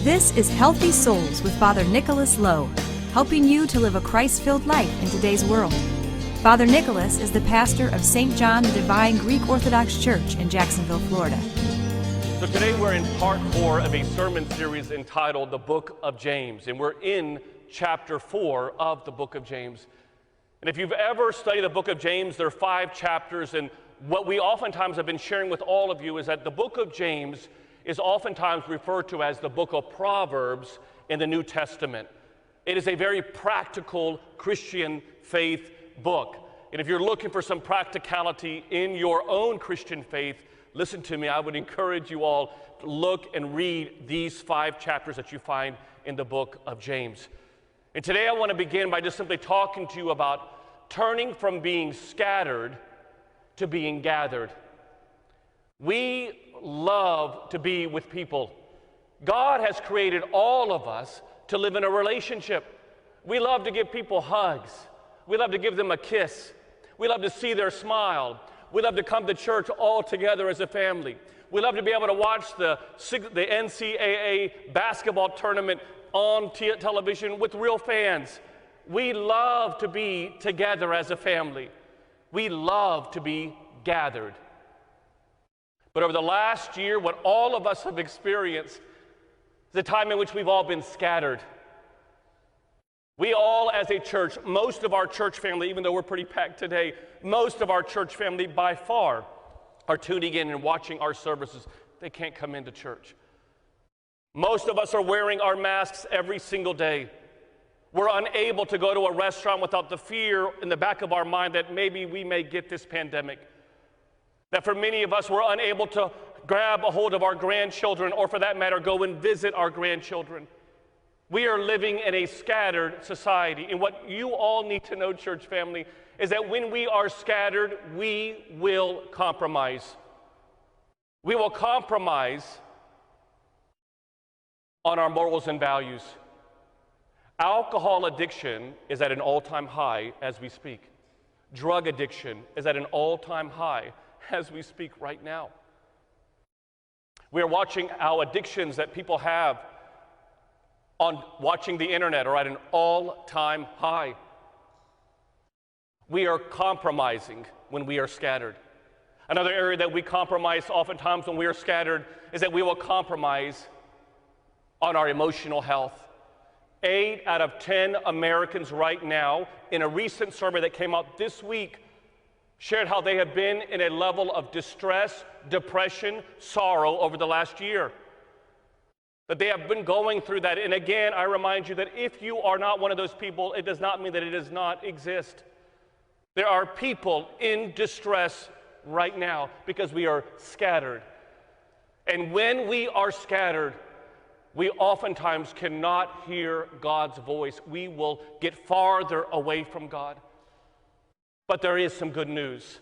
This is Healthy Souls with Father Nicholas Lowe, helping you to live a Christ-filled life in today's world. Father Nicholas is the pastor of St. John the Divine Greek Orthodox Church in Jacksonville, Florida. So today we're in part 4 of a sermon series entitled The Book of James, and we're in chapter 4 of the Book of James. And if you've ever studied the Book of James, there are 5 chapters, and what we oftentimes have been sharing with all of you is that the Book of James is oftentimes referred to as the Book of Proverbs in the New Testament. It is a very practical Christian faith book. And if you're looking for some practicality in your own Christian faith, listen to me, I would encourage you all to look and read these 5 chapters that you find in the book of James. And today I want to begin by just simply talking to you about turning from being scattered to being gathered. We love to be with people. God has created all of us to live in a relationship. We love to give people hugs. We love to give them a kiss. We love to see their smile. We love to come to church all together as a family. We love to be able to watch the NCAA basketball tournament on television with real fans. We love to be together as a family. We love to be gathered. But over the last year, what all of us have experienced is the time in which we've all been scattered. We all, as a church, most of our church family, even though we're pretty packed today, most of our church family by far are tuning in and watching our services. They can't come into church. Most of us are wearing our masks every single day. We're unable to go to a restaurant without the fear in the back of our mind that maybe we may get this pandemic. That for many of us, we're unable to grab a hold of our grandchildren, or for that matter, go and visit our grandchildren. We are living in a scattered society. And what you all need to know, church family, is that when we are scattered, we will compromise. We will compromise on our morals and values. Alcohol addiction is at an all-time high as we speak. Drug addiction is at an all-time high as we speak right now. We are watching how addictions that people have on watching the internet are at an all-time high. We are compromising when we are scattered. Another area that we compromise oftentimes when we are scattered is that we will compromise on our emotional health. 8 out of 10 Americans right now, in a recent survey that came out this week, shared how they have been in a level of distress, depression, sorrow over the last year. That they have been going through that. And again, I remind you that if you are not one of those people, it does not mean that it does not exist. There are people in distress right now because we are scattered. And when we are scattered, we oftentimes cannot hear God's voice. We will get farther away from God. But there is some good news.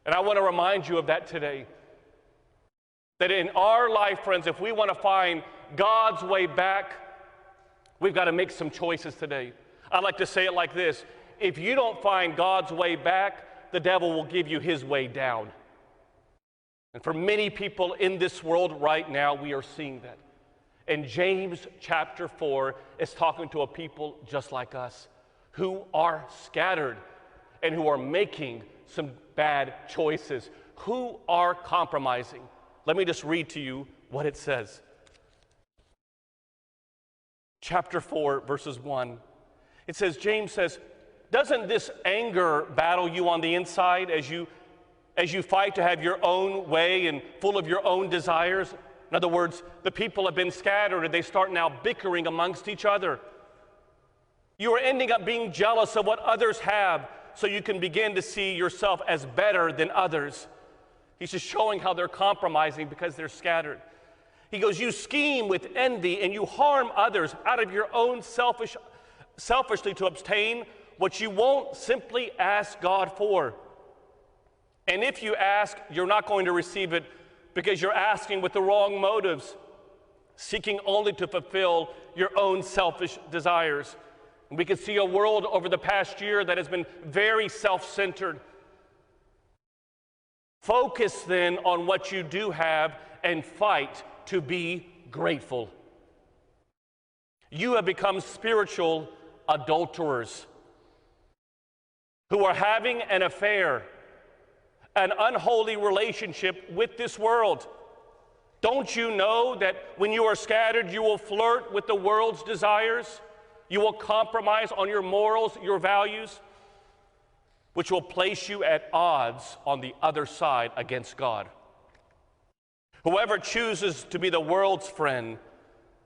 And I want to remind you of that today. That in our life, friends, if we want to find God's way back, we've got to make some choices today. I like to say it like this: if you don't find God's way back, the devil will give you his way down. And for many people in this world right now, we are seeing that. And James chapter 4 is talking to a people just like us who are scattered and who are making some bad choices, who are compromising. Let me just read to you what it says. Chapter 4, verses 1. It says, James says, doesn't this anger battle you on the inside as you fight to have your own way and full of your own desires? In other words, the people have been scattered and they start now bickering amongst each other. You are ending up being jealous of what others have so you can begin to see yourself as better than others. He's just showing how they're compromising because they're scattered. He goes, you scheme with envy and you harm others out of your own selfishly to obtain what you won't simply ask God for. And if you ask, you're not going to receive it because you're asking with the wrong motives, seeking only to fulfill your own selfish desires. And we can see a world over the past year that has been very self-centered. Focus then on what you do have and fight to be grateful. you have become spiritual adulterers who are having an affair, an unholy relationship with this world. Don't you know that when you are scattered, you will flirt with the world's desires? You will compromise on your morals, your values, which will place you at odds on the other side against God. Whoever chooses to be the world's friend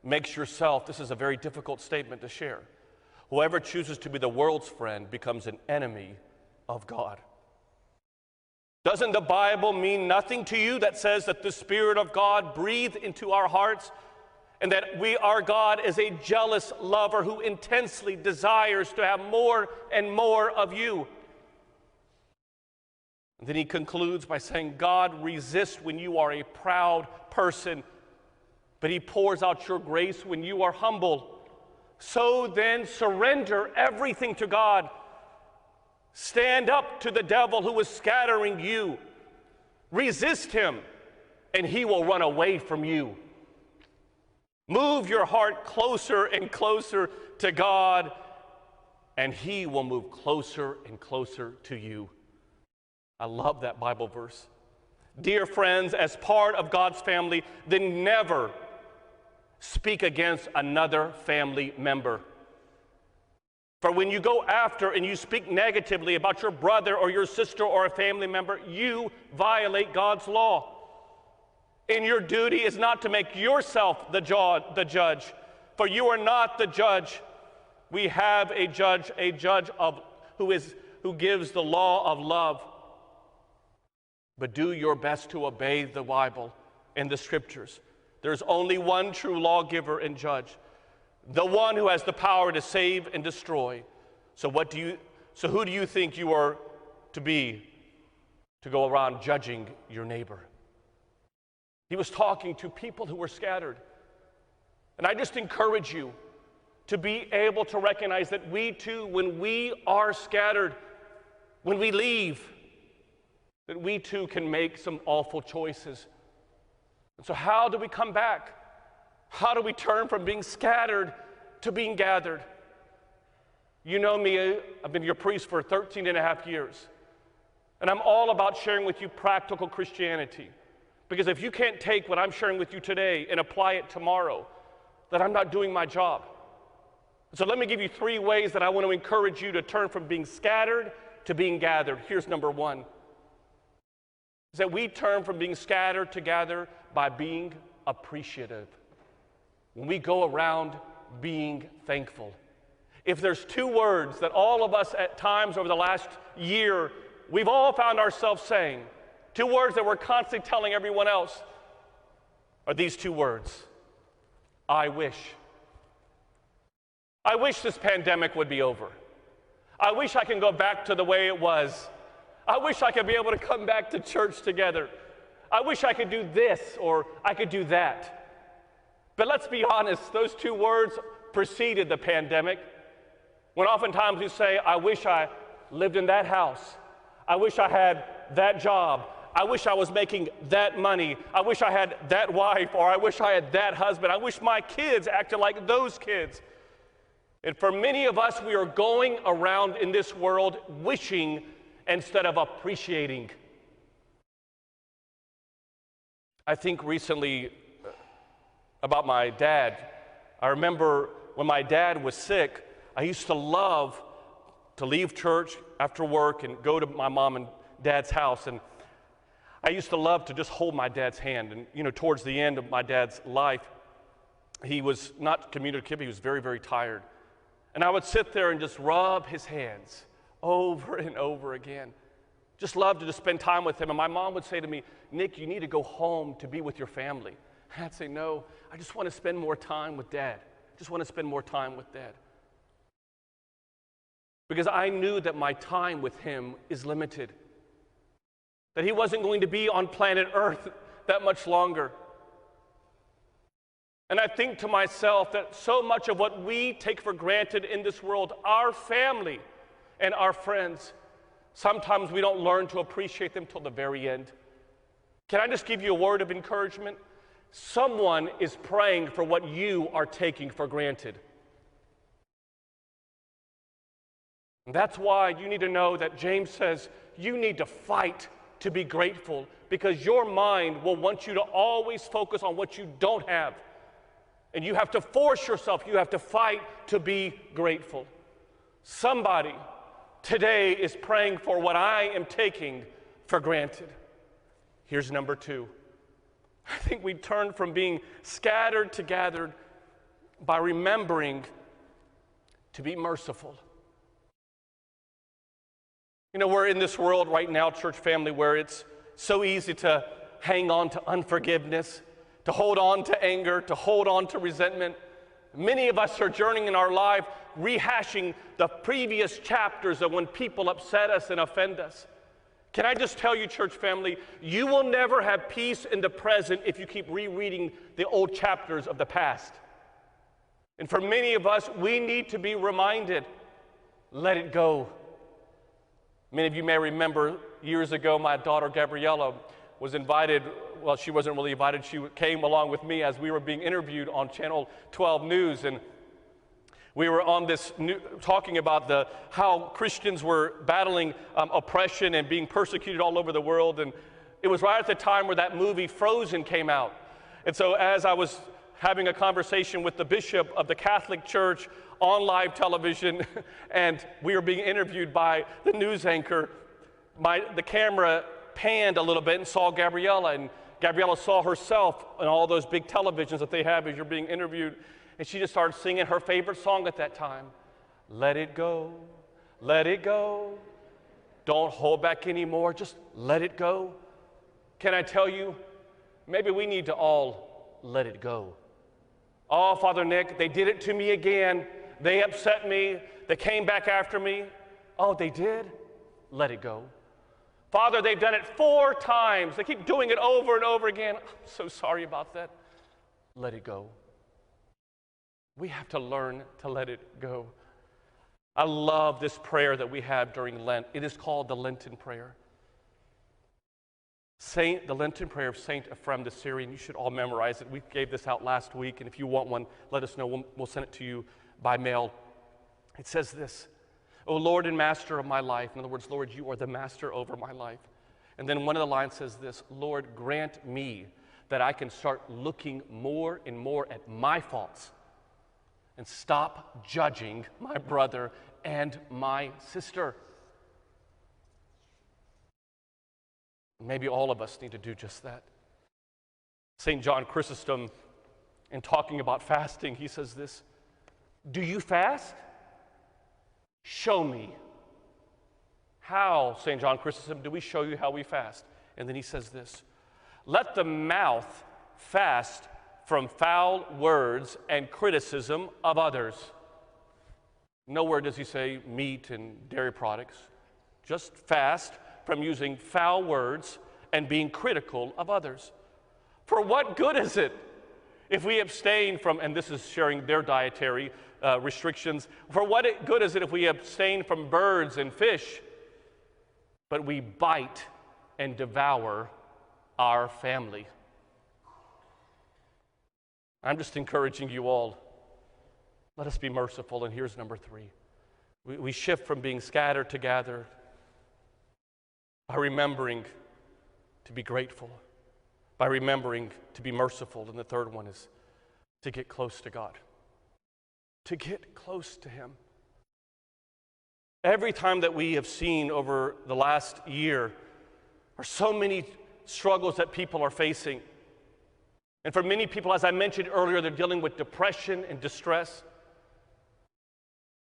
makes yourself, this is a very difficult statement to share, whoever chooses to be the world's friend becomes an enemy of God. Doesn't the Bible mean nothing to you that says that the Spirit of God breathed into our hearts and that our God is a jealous lover who intensely desires to have more and more of you? And then he concludes by saying, God resists when you are a proud person, but he pours out your grace when you are humble. So then surrender everything to God. Stand up to the devil who is scattering you. Resist him, and he will run away from you. Move your heart closer and closer to God, and he will move closer and closer to you. I love that Bible verse. Dear friends, as part of God's family, then never speak against another family member. For when you go after and you speak negatively about your brother or your sister or a family member, you violate God's law. And your duty is not to make yourself the judge, for you are not the judge. We have a judge who gives the law of love. But do your best to obey the Bible and the Scriptures. There's only one true lawgiver and judge, the one who has the power to save and destroy. So who do you think you are to be to go around judging your neighbor? He was talking to people who were scattered. And I just encourage you to be able to recognize that we too, when we are scattered, when we leave, that we too can make some awful choices. And so how do we come back? How do we turn from being scattered to being gathered? You know me, I've been your priest for 13 and a half years. And I'm all about sharing with you practical Christianity. Because if you can't take what I'm sharing with you today and apply it tomorrow, then I'm not doing my job. So let me give you 3 ways that I want to encourage you to turn from being scattered to being gathered. Here's number 1. Is that we turn from being scattered to gather by being appreciative. When we go around being thankful. If there's 2 words that all of us at times over the last year, we've all found ourselves saying, 2 words that we're constantly telling everyone else, are these 2 words. I wish. I wish this pandemic would be over. I wish I can go back to the way it was. I wish I could be able to come back to church together. I wish I could do this or I could do that. But let's be honest, those 2 words preceded the pandemic. When oftentimes we say, I wish I lived in that house. I wish I had that job. I wish I was making that money. I wish I had that wife, or I wish I had that husband. I wish my kids acted like those kids. And for many of us, we are going around in this world wishing instead of appreciating. I think recently about my dad. I remember when my dad was sick, I used to love to leave church after work and go to my mom and dad's house. And I used to love to just hold my dad's hand. And, towards the end of my dad's life, he was not communicative. He was very, very tired. And I would sit there and just rub his hands over and over again. Just loved to just spend time with him. And my mom would say to me, Nick, you need to go home to be with your family. And I'd say, no, I just want to spend more time with Dad. Just want to spend more time with Dad. Because I knew that my time with him is limited. That he wasn't going to be on planet Earth that much longer. And I think to myself that so much of what we take for granted in this world, our family and our friends, sometimes we don't learn to appreciate them till the very end. Can I just give you a word of encouragement? Someone is praying for what you are taking for granted. And that's why you need to know that James says you need to fight to be grateful, because your mind will want you to always focus on what you don't have. And you have to force yourself, you have to fight to be grateful. Somebody today is praying for what I am taking for granted. Here's number 2. I think we turn from being scattered to gathered by remembering to be merciful. You know, we're in this world right now, church family, where it's so easy to hang on to unforgiveness, to hold on to anger, to hold on to resentment. Many of us are journeying in our life rehashing the previous chapters of when people upset us and offend us. Can I just tell you, church family, you will never have peace in the present if you keep rereading the old chapters of the past. And for many of us, we need to be reminded, let it go. Many of you may remember years ago, my daughter Gabriella was invited. Well, she wasn't really invited. She came along with me as we were being interviewed on Channel 12 News. And we were on this talking about how Christians were battling oppression and being persecuted all over the world. And it was right at the time where that movie Frozen came out. And so as I was having a conversation with the bishop of the Catholic Church on live television, and we were being interviewed by the news anchor, the camera panned a little bit and saw Gabriella, and Gabriella saw herself on all those big televisions that they have as you're being interviewed, and she just started singing her favorite song at that time, let it go, don't hold back anymore, just let it go. Can I tell you, maybe we need to all let it go. Oh, Father Nick, they did it to me again. They upset me. They came back after me. Oh, they did? Let it go. Father, they've done it 4 times. They keep doing it over and over again. I'm so sorry about that. Let it go. We have to learn to let it go. I love this prayer that we have during Lent. It is called the Lenten Prayer. The Lenten Prayer of Saint Ephrem the Syrian. You should all memorize it. We gave this out last week, and if you want one, let us know. We'll send it to you by mail. It says this, O Lord and Master of my life. In other words, Lord, you are the master over my life. And then one of the lines says this, Lord, grant me that I can start looking more and more at my faults and stop judging my brother and my sister. Maybe all of us need to do just that. St. John Chrysostom, in talking about fasting, he says this, do you fast? Show me. How, St. John Chrysostom, do we show you how we fast? And then he says this, let the mouth fast from foul words and criticism of others. Nowhere does he say meat and dairy products. Just fast from using foul words and being critical of others. For what good is it if we abstain from, and this is sharing their dietary restrictions, for what good is it if we abstain from birds and fish, but we bite and devour our family? I'm just encouraging you all, let us be merciful, and here's number 3. We shift from being scattered to gathered by remembering to be grateful, by remembering to be merciful, and the third one is to get close to God, to get close to Him. Every time that we have seen over the last year are so many struggles that people are facing. And for many people, as I mentioned earlier, they're dealing with depression and distress.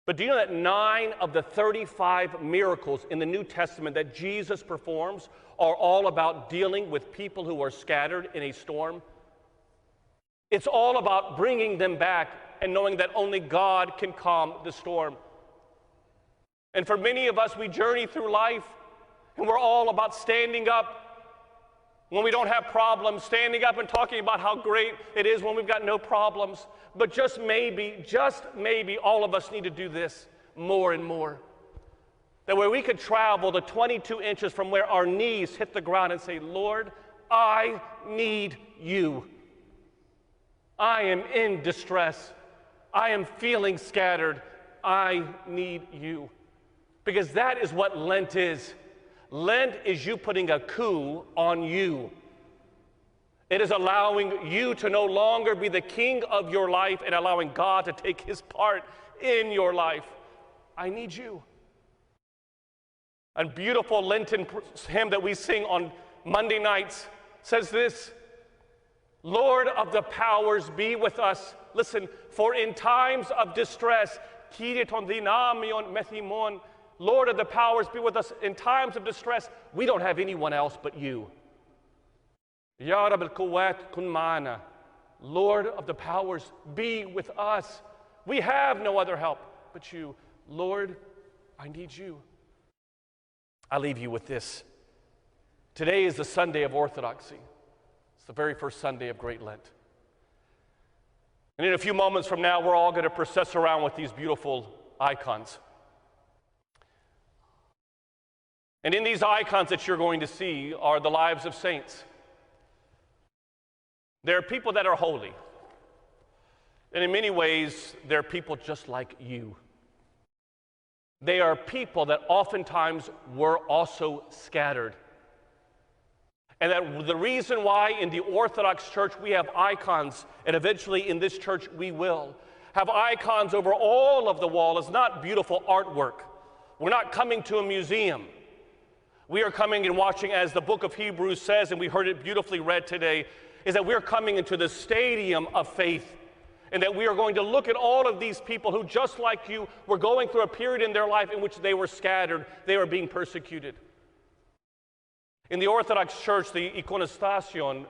But do you know that 9 of the 35 miracles in the New Testament that Jesus performs are all about dealing with people who are scattered in a storm? It's all about bringing them back and knowing that only God can calm the storm. And for many of us, we journey through life and we're all about standing up when we don't have problems, standing up and talking about how great it is when we've got no problems. But just maybe, all of us need to do this more and more. That way we could travel the 22 inches from where our knees hit the ground and say, Lord, I need you. I am in distress. I am feeling scattered. I need you. Because that is what Lent is. Lent is you putting a coup on you. It is allowing you to no longer be the king of your life and allowing God to take his part in your life. I need you. A beautiful Lenten hymn that we sing on Monday nights says this: Lord of the powers, be with us. Listen, for in times of distress, Lord of the powers, be with us in times of distress. We don't have anyone else but you. Lord of the powers, be with us. We have no other help but you. Lord, I need you. I leave you with this. Today is the Sunday of Orthodoxy. It's the very first Sunday of Great Lent. And in a few moments from now, we're all going to process around with these beautiful icons. And in these icons that you're going to see are the lives of saints. There are people that are holy. And in many ways, they're people just like you. They are people that oftentimes were also scattered. And that the reason why in the Orthodox Church we have icons, and eventually in this church we will have icons over all of the wall, is not beautiful artwork. We're not coming to a museum. We are coming and watching, as the book of Hebrews says, and we heard it beautifully read today, is that we're coming into the stadium of faith. And that we are going to look at all of these people who, just like you, were going through a period in their life in which they were scattered, they were being persecuted. In the Orthodox Church, the iconostation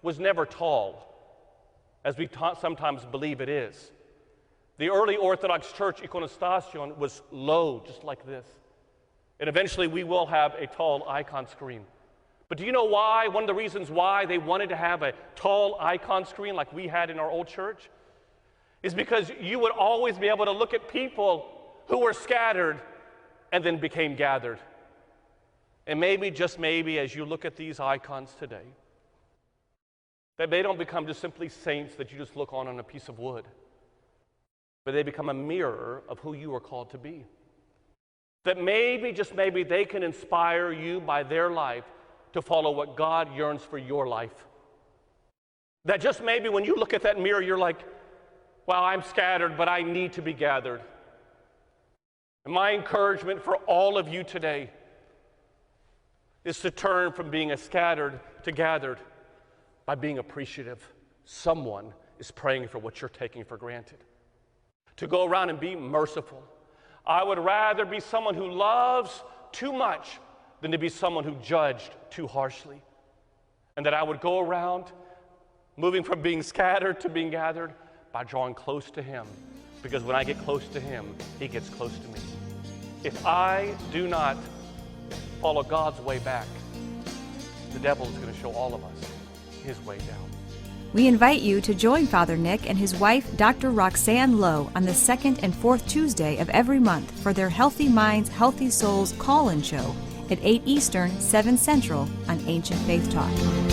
was never tall, as we sometimes believe it is. The early Orthodox Church iconostation was low, just like this. And eventually we will have a tall icon screen. But do you know why? One of the reasons why they wanted to have a tall icon screen like we had in our old church is because you would always be able to look at people who were scattered and then became gathered. And maybe, just maybe, as you look at these icons today, that they don't become just simply saints that you just look on a piece of wood, but they become a mirror of who you are called to be. That maybe, just maybe, they can inspire you by their life to follow what God yearns for your life. That just maybe when you look at that mirror, you're like, well, I'm scattered, but I need to be gathered. And my encouragement for all of you today is to turn from being a scattered to gathered by being appreciative. Someone is praying for what you're taking for granted. To go around and be merciful. I would rather be someone who loves too much than to be someone who judged too harshly. And that I would go around moving from being scattered to being gathered by drawing close to him, because when I get close to him, he gets close to me. If I do not follow God's way back, the devil is going to show all of us his way down. We invite you to join Father Nick and his wife, Dr. Roxanne Lowe, on the second and fourth Tuesday of every month for their Healthy Minds, Healthy Souls call-in show at 8 Eastern, 7 Central on Ancient Faith Talk.